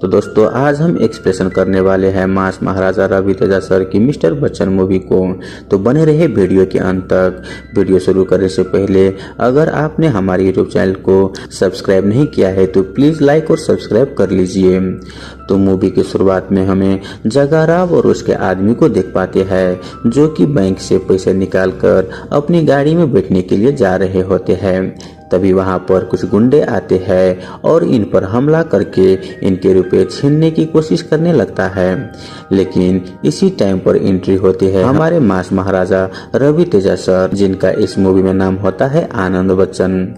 तो दोस्तों आज हम एक्सप्रेशन करने वाले हैं मास महाराजा रवि तेजा सर की मिस्टर बच्चन मूवी को। तो बने रहे वीडियो के अंत तक। वीडियो शुरू करने से पहले अगर आपने हमारे यूट्यूब चैनल को सब्सक्राइब नहीं किया है तो प्लीज़ लाइक और सब्सक्राइब कर लीजिए। तो मूवी की शुरुआत में हमें जग्गा राव और उसके आदमी को देख पाते हैं जो कि बैंक से पैसे निकालकर अपनी गाड़ी में बैठने के लिए जा रहे होते हैं। तभी वहां पर कुछ गुंडे आते हैं और इन पर हमला करके इनके रुपए छीनने की कोशिश करने लगता है। लेकिन इसी टाइम पर एंट्री होती है हमारे मास महाराजा रवि तेजा सर, जिनका इस मूवी में नाम होता है आनंद बच्चन।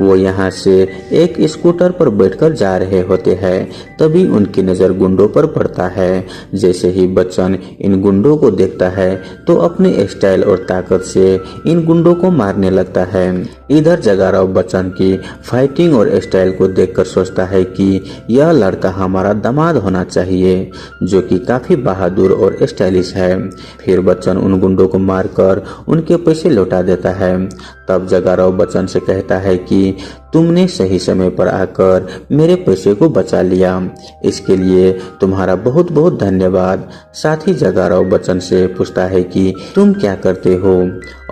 वो यहाँ से एक स्कूटर पर बैठकर जा रहे होते हैं। तभी उनकी नज़र गुंडों पर पड़ता है। जैसे ही बच्चन इन गुंडों को देखता है तो अपने स्टाइल और ताकत से इन गुंडों को मारने लगता है। इधर जग्गा राव बच्चन की फाइटिंग और स्टाइल को देखकर सोचता है कि यह लड़का हमारा दामाद होना चाहिए, जो कि काफ़ी बहादुर और स्टाइलिश है। फिर बच्चन उन गुंडों को मारकर उनके पैसे लौटा देता है। तब जग्गा राव बच्चन से कहता है कि तुमने सही समय पर आकर मेरे पैसे को बचा लिया, इसके लिए तुम्हारा बहुत बहुत धन्यवाद। साथ ही जग्गा राव बच्चन से पूछता है कि तुम क्या करते हो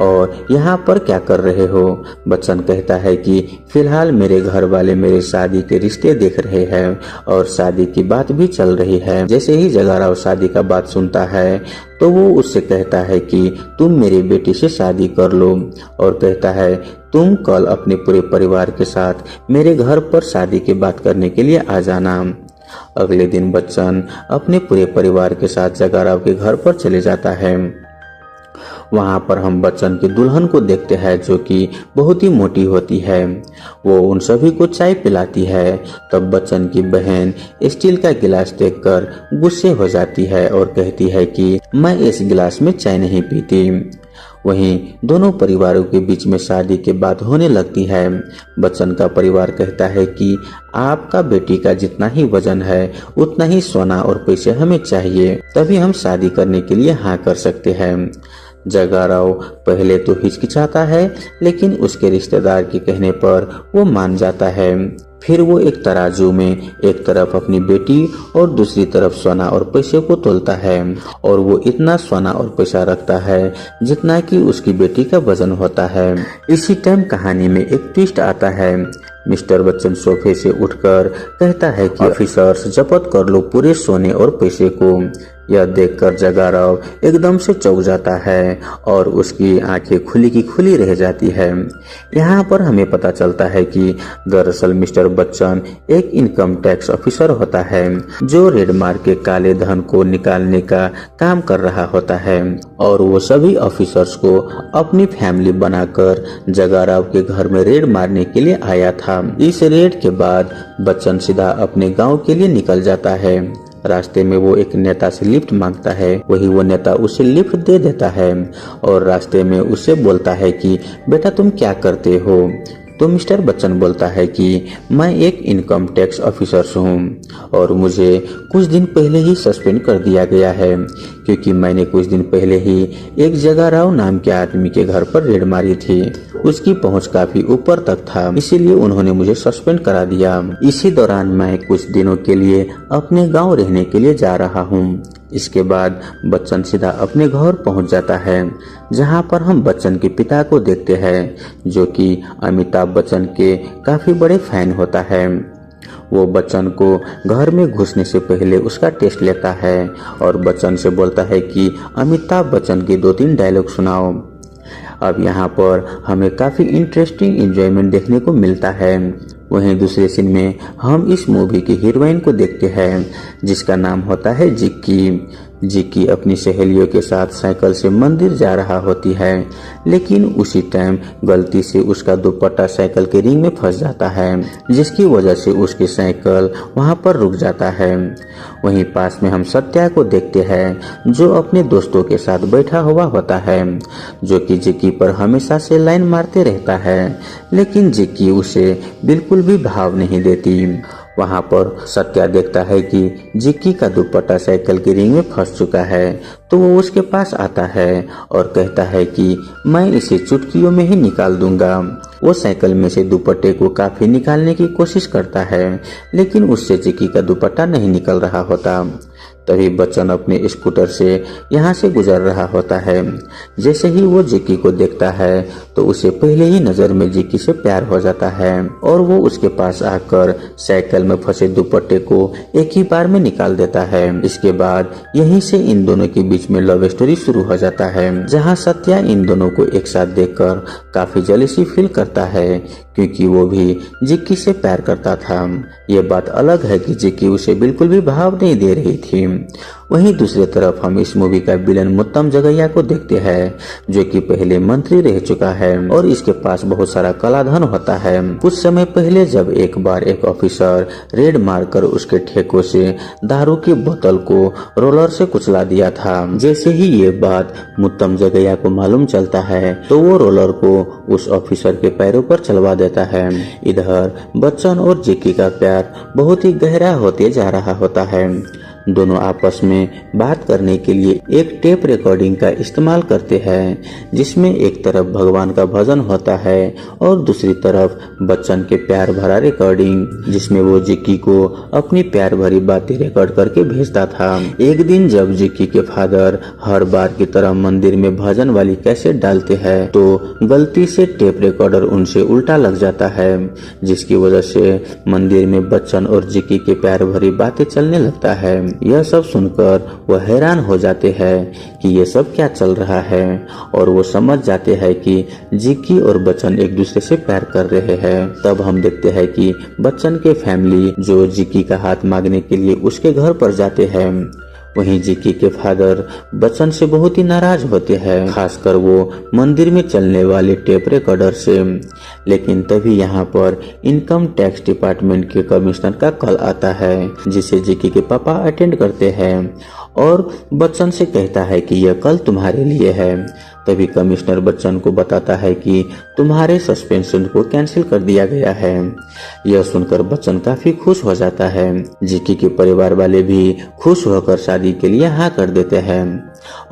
और यहाँ पर क्या कर रहे हो। बच्चन कहता है कि फिलहाल मेरे घर वाले मेरे शादी के रिश्ते देख रहे हैं और शादी की बात भी चल रही है। जैसे ही जग्गा राव शादी का बात सुनता है तो वो उससे कहता है कि तुम मेरी बेटी से शादी कर लो और कहता है तुम कल अपने पूरे परिवार के साथ मेरे घर पर शादी की बात करने के लिए आ जाना। अगले दिन बच्चन अपने पूरे परिवार के साथ जग्गा राव के घर पर चले जाता है। वहां पर हम बच्चन की दुल्हन को देखते हैं जो कि बहुत ही मोटी होती है। वो उन सभी को चाय पिलाती है। तब बच्चन की बहन स्टील का गिलास देखकर गुस्से हो जाती है और कहती है कि मैं इस गिलास में चाय नहीं पीती। वहीं दोनों परिवारों के बीच में शादी के बात होने लगती है। बच्चन का परिवार कहता है कि आपका बेटी का जितना ही वजन है उतना ही सोना और पैसे हमें चाहिए, तभी हम शादी करने के लिए हाँ कर सकते हैं। जग्गा राव पहले तो हिचकिचाता है, लेकिन उसके रिश्तेदार के कहने पर वो मान जाता है। फिर वो एक तराजू में एक तरफ अपनी बेटी और दूसरी तरफ सोना और पैसे को तोलता है और वो इतना सोना और पैसा रखता है जितना कि उसकी बेटी का वजन होता है। इसी टाइम कहानी में एक ट्विस्ट आता है। मिस्टर बच्चन सोफे से उठकर कहता है कि ऑफिसर्स जब्त कर लो पूरे सोने और पैसे को। यह देखकर जग्गा राव एकदम से चौंक जाता है और उसकी आंखें खुली की खुली रह जाती है। यहाँ पर हमें पता चलता है कि दरअसल मिस्टर बच्चन एक इनकम टैक्स ऑफिसर होता है जो रेड मार्क के काले धन को निकालने का काम कर रहा होता है और वो सभी ऑफिसर्स को अपनी फैमिली बनाकर जग्गा राव के घर में रेड मारने के लिए आया था। इस रेड के बाद बच्चन सीधा अपने गाँव के लिए निकल जाता है। रास्ते में वो एक नेता से लिफ्ट मांगता है, वही वो नेता उसे लिफ्ट दे देता है और रास्ते में उसे बोलता है कि बेटा तुम क्या करते हो। तो मिस्टर बच्चन बोलता है कि मैं एक इनकम टैक्स ऑफिसर हूँ और मुझे कुछ दिन पहले ही सस्पेंड कर दिया गया है क्योंकि मैंने कुछ दिन पहले ही एक जग्गा राव नाम के आदमी के घर पर रेड मारी थी। उसकी पहुंच काफी ऊपर तक था, इसीलिए उन्होंने मुझे सस्पेंड करा दिया। इसी दौरान मैं कुछ दिनों के लिए अपने गांव रहने के लिए जा रहा हूं। इसके बाद बच्चन सीधा अपने घर पहुंच जाता है, जहां पर हम बच्चन के पिता को देखते हैं जो कि अमिताभ बच्चन के काफी बड़े फैन होता है। वो बच्चन को घर में घुसने से पहले उसका टेस्ट लेता है और बच्चन से बोलता है कि अमिताभ बच्चन के 2-3 डायलॉग सुनाओ। अब यहाँ पर हमें काफ़ी इंटरेस्टिंग एंजॉयमेंट देखने को मिलता है। वहीं दूसरे सीन में हम इस मूवी की हीरोइन को देखते हैं जिसका नाम होता है जिक्की। जिक्की अपनी सहेलियों के साथ साइकिल से मंदिर जा रहा होती है, लेकिन उसी टाइम गलती से उसका दुपट्टा साइकिल के रिंग में फंस जाता है, जिसकी वजह से उसकी साइकिल वहां पर रुक जाता है। वहीं पास में हम सत्या को देखते हैं जो अपने दोस्तों के साथ बैठा हुआ होता है, जो कि जिक्की पर हमेशा से लाइन मारते रहता है, लेकिन जिक्की उसे बिल्कुल भी भाव नहीं देती। वहां पर सत्या देखता है कि जिक्की का दुपट्टा साइकिल की रिंग में फंस चुका है, तो वो उसके पास आता है और कहता है कि मैं इसे चुटकियों में ही निकाल दूंगा। वो साइकिल में से दुपट्टे को काफी निकालने की कोशिश करता है, लेकिन उससे जिक्की का दुपट्टा नहीं निकल रहा होता। तभी बच्चन अपने स्कूटर से यहाँ से गुजर रहा होता है। जैसे ही वो जिक्की को देखता है तो उसे पहले ही नजर में जिक्की से प्यार हो जाता है और वो उसके पास आकर साइकिल में फंसे दुपट्टे को एक ही बार में निकाल देता है। इसके बाद यहीं से इन दोनों के बीच में लव स्टोरी शुरू हो जाता है, जहाँ सत्या इन दोनों को एक साथ देखकर काफी जेलसी फील करता है, क्योंकि वो भी जिक्की से प्यार करता था। ये बात अलग है कि जिक्की उसे बिल्कुल भी भाव नहीं दे रही थी। वहीं दूसरी तरफ हम इस मूवी का विलन मुत्तम जगैया को देखते हैं, जो कि पहले मंत्री रह चुका है और इसके पास बहुत सारा कालाधन होता है। कुछ समय पहले जब एक बार एक ऑफिसर रेड मारकर उसके ठेकों से दारू की बोतल को रोलर से कुचला दिया था। जैसे ही ये बात मुत्तम जगैया को मालूम चलता है तो वो रोलर को उस ऑफिसर के पैरों पर चलवा देता है। इधर बच्चन और जिक्की का प्यार बहुत ही गहरा होते जा रहा होता है। दोनों आपस में बात करने के लिए एक टेप रिकॉर्डिंग का इस्तेमाल करते हैं, जिसमें एक तरफ भगवान का भजन होता है और दूसरी तरफ बच्चन के प्यार भरा रिकॉर्डिंग, जिसमें वो जिक्की को अपनी प्यार भरी बातें रिकॉर्ड करके भेजता था। एक दिन जब जिक्की के फादर हर बार की तरह मंदिर में भजन वाली कैसेट डालते हैं तो गलती से टेप रिकॉर्डर उनसे उल्टा लग जाता है, जिसकी वजह से मंदिर में बच्चन और जिक्की के प्यार भरी बातें चलने लगता है। यह सब सुनकर वह हैरान हो जाते हैं कि ये सब क्या चल रहा है और वो समझ जाते हैं कि जिक्की और बच्चन एक दूसरे से प्यार कर रहे हैं। तब हम देखते हैं कि बच्चन के फैमिली जो जिक्की का हाथ मांगने के लिए उसके घर पर जाते हैं। वहीं जिक्की के फादर बच्चन से बहुत ही नाराज होते हैं, खासकर वो मंदिर में चलने वाले टेप रिकॉर्डर से। लेकिन तभी यहाँ पर इनकम टैक्स डिपार्टमेंट के कमिश्नर का कॉल आता है, जिसे जिक्की के पापा अटेंड करते हैं और बच्चन से कहता है कि यह कल तुम्हारे लिए है। तभी कमिश्नर बच्चन को बताता है कि तुम्हारे सस्पेंशन को कैंसिल कर दिया गया है। यह सुनकर बच्चन काफी खुश हो जाता है। जिक्की के परिवार वाले भी खुश होकर शादी के लिए हाँ कर देते हैं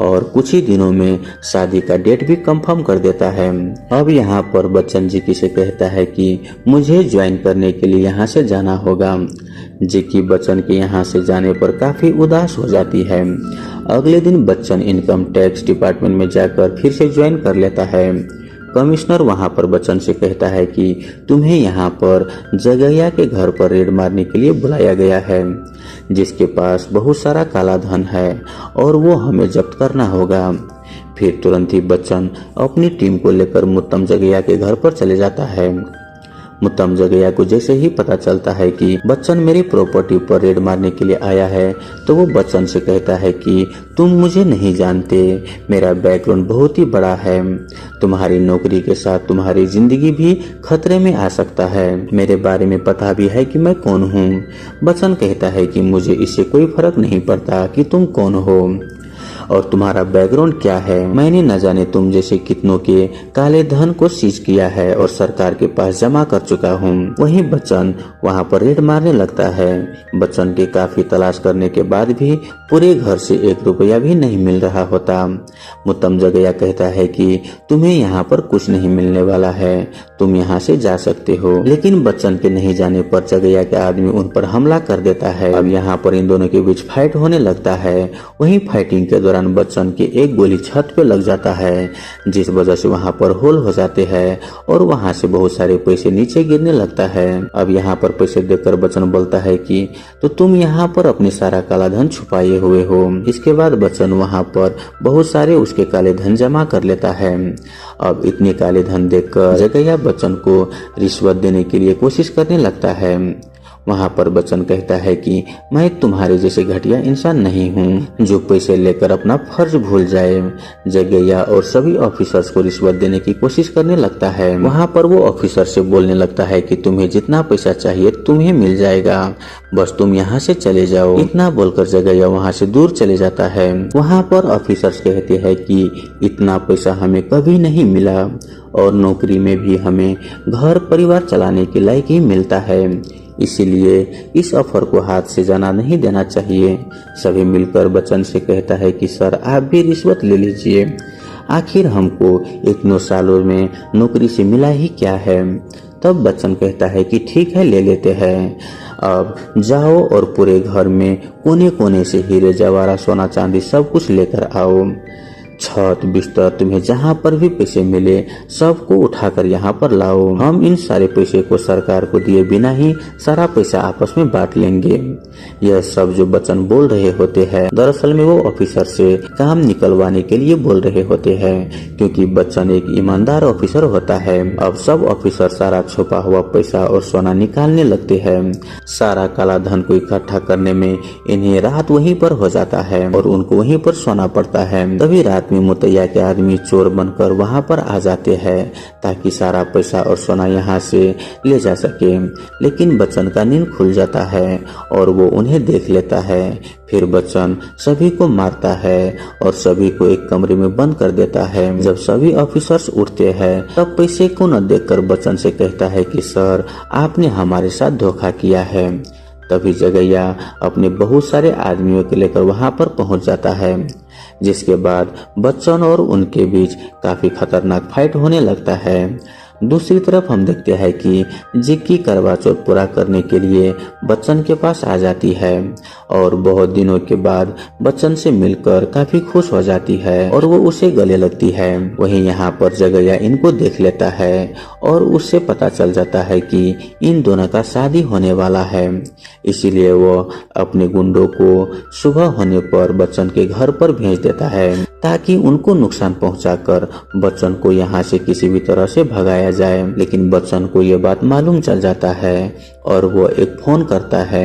और कुछ ही दिनों में शादी का डेट भी कंफर्म कर देता है। अब यहाँ पर बच्चन जिक्की से कहता है कि मुझे ज्वाइन करने के लिए यहाँ से जाना होगा। जिक्की बच्चन के यहाँ से जाने पर काफी उदास हो जाती है। अगले दिन बच्चन इनकम टैक्स डिपार्टमेंट में जाकर फिर से ज्वाइन कर लेता है। कमिश्नर वहां पर बच्चन से कहता है कि तुम्हें यहाँ पर जगैया के घर पर रेड मारने के लिए बुलाया गया है, जिसके पास बहुत सारा काला धन है और वो हमें जब्त करना होगा। फिर तुरंत ही बच्चन अपनी टीम को लेकर मुत्तम जगैया के घर पर चले जाता है। मुत्तम जगैया को जैसे ही पता चलता है कि बच्चन मेरी प्रॉपर्टी पर रेड मारने के लिए आया है तो वो बच्चन से कहता है कि तुम मुझे नहीं जानते, मेरा बैकग्राउंड बहुत ही बड़ा है, तुम्हारी नौकरी के साथ तुम्हारी जिंदगी भी खतरे में आ सकता है, मेरे बारे में पता भी है कि मैं कौन हूँ। बच्चन कहता है कि मुझे इससे कोई फर्क नहीं पड़ता कि तुम कौन हो और तुम्हारा बैकग्राउंड क्या है। मैंने न जाने तुम जैसे कितनों के काले धन को सीज किया है और सरकार के पास जमा कर चुका हूँ। वहीं बच्चन वहाँ पर रेड मारने लगता है। बच्चन के काफी तलाश करने के बाद भी पूरे घर से 1 रुपया भी नहीं मिल रहा होता। मुत्तम जगैया कहता है कि तुम्हें यहाँ पर कुछ नहीं मिलने वाला है, तुम यहाँ से जा सकते हो। लेकिन बच्चन के नहीं जाने पर जगैया के आदमी उन पर हमला कर देता है। अब यहाँ पर इन दोनों के बीच फाइट होने लगता है। वहीं फाइटिंग के दौरान बच्चन की एक गोली छत पे लग जाता है, जिस वजह से वहाँ पर होल हो जाते हैं और वहाँ से बहुत सारे पैसे नीचे गिरने लगता है। अब यहाँ पर पैसे देखकर बच्चन बोलता है कि तो तुम यहाँ पर अपने सारा काला धन छुपाए हुए हो। इसके बाद बच्चन वहाँ पर बहुत सारे उसके काले धन जमा कर लेता है। अब इतने काले धन देखकर जगैया बच्चन को रिश्वत देने के लिए कोशिश करने लगता है। वहाँ पर बच्चन कहता है कि मैं तुम्हारे जैसे घटिया इंसान नहीं हूँ जो पैसे लेकर अपना फर्ज भूल जाए। जगैया और सभी ऑफिसर्स को रिश्वत देने की कोशिश करने लगता है। वहाँ पर वो ऑफिसर से बोलने लगता है कि तुम्हें जितना पैसा चाहिए तुम्हें मिल जाएगा, बस तुम यहाँ से चले जाओ। इतना बोलकर जगैया वहाँ से दूर चले जाता है। वहाँ पर ऑफिसर्स कहते हैं कि इतना पैसा हमें कभी नहीं मिला और नौकरी में भी हमें घर परिवार चलाने के लायक ही मिलता है, इसीलिए इस ऑफर को हाथ से जाना नहीं देना चाहिए। सभी मिलकर बच्चन से कहता है कि सर आप भी रिश्वत ले लीजिए। आखिर हमको इतनों सालों में नौकरी से मिला ही क्या है। तब बच्चन कहता है कि ठीक है, ले लेते हैं। अब जाओ और पूरे घर में कोने कोने से हीरे जवाहरात सोना चांदी सब कुछ लेकर आओ। छत बिस्तर तुम्हें जहाँ पर भी पैसे मिले सबको उठाकर यहाँ पर लाओ। हम इन सारे पैसे को सरकार को दिए बिना ही सारा पैसा आपस में बांट लेंगे। यह सब जो बच्चन बोल रहे होते हैं दरअसल में वो ऑफिसर से काम निकलवाने के लिए बोल रहे होते हैं, क्योंकि बच्चन एक ईमानदार ऑफिसर होता है। अब सब ऑफिसर सारा छुपा हुआ पैसा और सोना निकालने लगते हैं। सारा काला धन को इकट्ठा करने में इन्हें रात वहीं पर हो जाता है और उनको वहीं पर सोना पड़ता है। तभी रात में मुतैया के आदमी चोर बनकर वहां पर आ जाते हैं ताकि सारा पैसा और सोना यहाँ से ले जा सके। लेकिन बच्चन का नींद खुल जाता है और वो उन्हें देख लेता है। फिर बच्चन सभी को मारता है और सभी को एक कमरे में बंद कर देता है। जब सभी ऑफिसर्स उठते हैं तब पैसे को न देखकर बच्चन से कहता है कि सर, आपने हमारे साथ धोखा किया है। तभी जगैया अपने बहुत सारे आदमियों को लेकर वहां पर पहुंच जाता है, जिसके बाद बच्चन और उनके बीच काफी खतरनाक फाइट होने लगता है। दूसरी तरफ हम देखते हैं कि जिक्की करवा चौथ पूरा करने के लिए बच्चन के पास आ जाती है और बहुत दिनों के बाद बच्चन से मिलकर काफी खुश हो जाती है और वो उसे गले लगती है। वहीं यहाँ पर जगैया इनको देख लेता है और उससे पता चल जाता है कि इन दोनों का शादी होने वाला है। इसीलिए वो अपने गुंडों को सुबह होने पर बच्चन के घर पर भेज देता है ताकि उनको नुकसान पहुंचाकर बच्चन को यहाँ से किसी भी तरह से भगाया जाए। लेकिन बच्चन को ये बात मालूम चल जाता है और वो एक फोन करता है।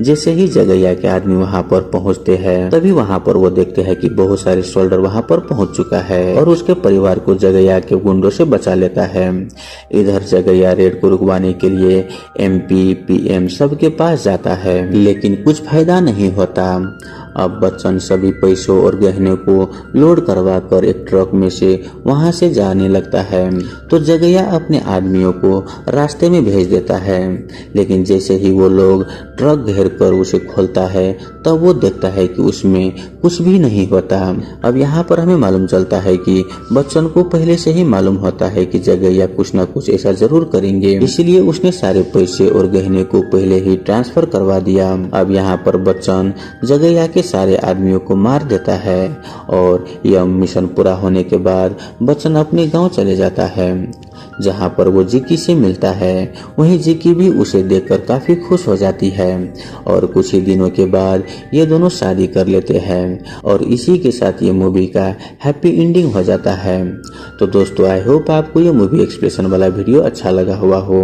जैसे ही जगैया के आदमी वहाँ पर पहुँचते हैं तभी वहाँ पर वो देखते हैं कि बहुत सारे सोल्डर वहाँ पर पहुँच चुका है और उसके परिवार को जगैया के गुंडों से बचा लेता है। इधर जगैया रेड को रुकवाने के लिए MP PM सबके पास जाता है, लेकिन कुछ फायदा नहीं होता। अब बच्चन सभी पैसों और गहने को लोड करवा कर एक ट्रक में से वहां से जाने लगता है तो जगैया अपने आदमियों को रास्ते में भेज देता है। लेकिन जैसे ही वो लोग ट्रक घेर कर उसे खोलता है तब वो देखता है कि उसमें कुछ भी नहीं होता। अब यहाँ पर हमें मालूम चलता है कि बच्चन को पहले से ही मालूम होता है कि जगैया कुछ न कुछ ऐसा जरूर करेंगे, इसलिए उसने सारे पैसे और गहने को पहले ही ट्रांसफर करवा दिया। अब यहाँ पर बच्चन जगैया के सारे आदमियों को मार देता है और यह मिशन पूरा होने के बाद बच्चन अपने गांव चले जाता है, जहां पर वो जिक्की से मिलता है। वहीं जिक्की भी उसे देखकर काफी खुश हो जाती है और कुछ ही दिनों के बाद ये दोनों शादी कर लेते हैं और इसी के साथ ये मूवी का हैप्पी एंडिंग हो जाता है। तो दोस्तों, आई होप आपको ये मूवी एक्सप्रेशन वाला वीडियो अच्छा लगा हुआ हो।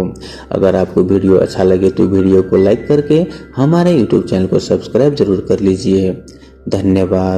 अगर आपको वीडियो अच्छा लगे तो वीडियो को लाइक करके हमारे यूट्यूब चैनल को सब्सक्राइब जरूर कर लीजिए। धन्यवाद।